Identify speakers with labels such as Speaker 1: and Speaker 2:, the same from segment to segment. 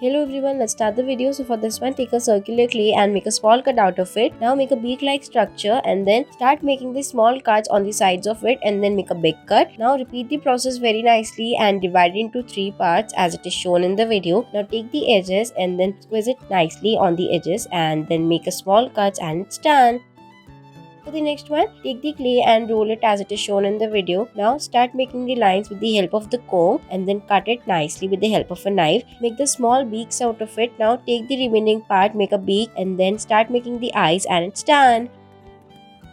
Speaker 1: Hello everyone, let's start the video. So for this one, take a circular clay and make a small cut out of it. Now make a beak-like structure and then start making the small cuts on the sides of it and then make a big cut. Now repeat the process very nicely and divide it into 3 parts as it is shown in the video. Now take the edges and then squeeze it nicely on the edges and then make a small cuts and it's done. For the next one, take the clay and roll it as it is shown in the video. Now start making the lines with the help of the comb and then cut it nicely with the help of a knife. Make the small beaks out of it. Now take the remaining part, make a beak and then start making the eyes and it's done.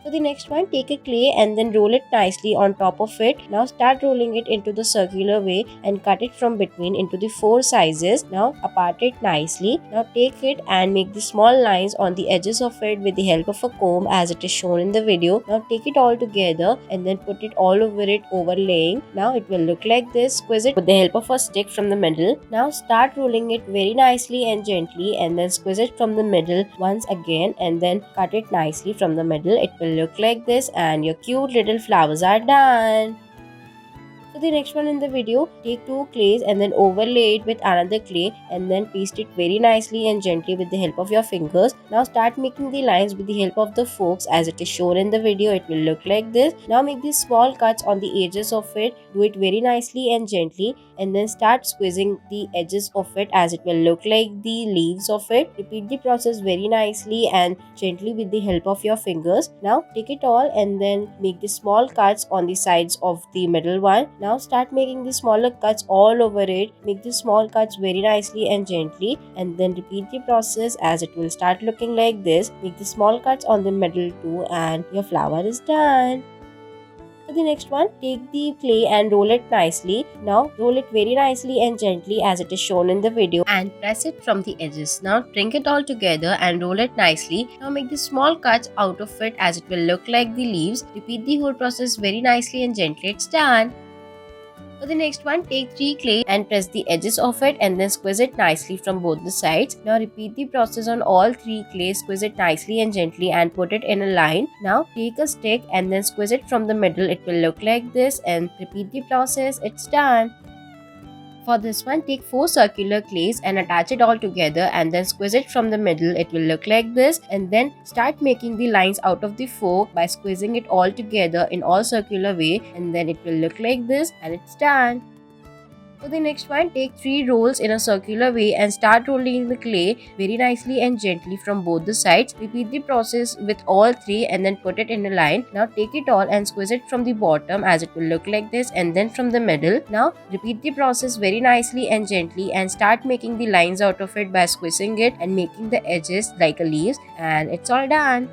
Speaker 1: For the next one, take a clay and then roll it nicely on top of it. Now start rolling it into the circular way and cut it from between into the 4 sizes. Now apart it nicely. Now take it and make the small lines on the edges of it with the help of a comb as it is shown in the video. Now take it all together and then put it all over it, overlaying. Now it will look like this. Squeeze it with the help of a stick from the middle. Now start rolling it very nicely and gently and then squeeze it from the middle once again and then cut it nicely from the middle. It will look like this and your cute little flowers are done. For the next one in the video, take 2 clays and then overlay it with another clay and then paste it very nicely and gently with the help of your fingers. Now start making the lines with the help of the forks as it is shown in the video. It will look like this. Now make these small cuts on the edges of it. Do it very nicely and gently and then start squeezing the edges of it as it will look like the leaves of it. Repeat the process very nicely and gently with the help of your fingers. Now take it all and then make the small cuts on the sides of the middle one. Now start making the smaller cuts all over it. Make the small cuts very nicely and gently and then repeat the process as it will start looking like this. Make the small cuts on the middle too and your flower is done. For the next one, take the clay and roll it nicely. Now roll it very nicely and gently as it is shown in the video and press it from the edges. Now bring it all together and roll it nicely. Now make the small cuts out of it as it will look like the leaves. Repeat the whole process very nicely and gently. It's done. For the next one, take 3 clay and press the edges of it and then squeeze it nicely from both the sides. Now repeat the process on all 3 clays. Squeeze it nicely and gently and put it in a line. Now take a stick and then squeeze it from the middle. It will look like this and repeat the process. It's done. For this one, take 4 circular clays and attach it all together and then squeeze it from the middle. It will look like this and then start making the lines out of the 4 by squeezing it all together in all circular way and then it will look like this and it's done. For the next one, take 3 rolls in a circular way and start rolling the clay very nicely and gently from both the sides. Repeat the process with all 3 and then put it in a line. Now take it all and squeeze it from the bottom as it will look like this and then from the middle. Now repeat the process very nicely and gently and start making the lines out of it by squeezing it and making the edges like a leaves and it's all done.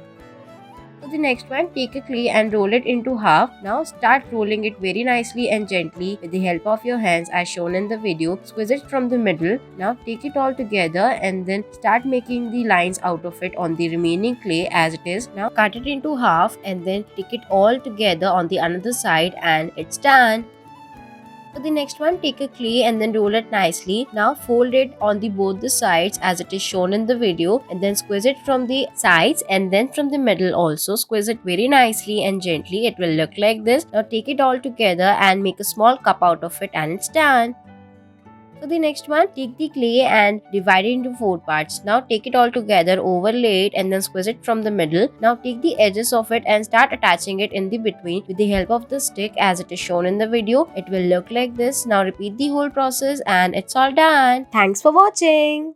Speaker 1: For the next one, take a clay and roll it into half. Now start rolling it very nicely and gently with the help of your hands as shown in the video. Squeeze it from the middle. Now take it all together and then start making the lines out of it on the remaining clay as it is. Now cut it into half and then take it all together on the another side and it's done. For the next one, take a clay and then roll it nicely. Now fold it on the both the sides as it is shown in the video and then squeeze it from the sides and then from the middle also. Squeeze it very nicely and gently. It will look like this. Now take it all together and make a small cup out of it and it's done. For the next one, take the clay and divide it into 4 parts. Now take it all together, overlay it and then squeeze it from the middle. Now take the edges of it and start attaching it in the between with the help of the stick as it is shown in the video. It will look like this. Now repeat the whole process and it's all done. Thanks for watching.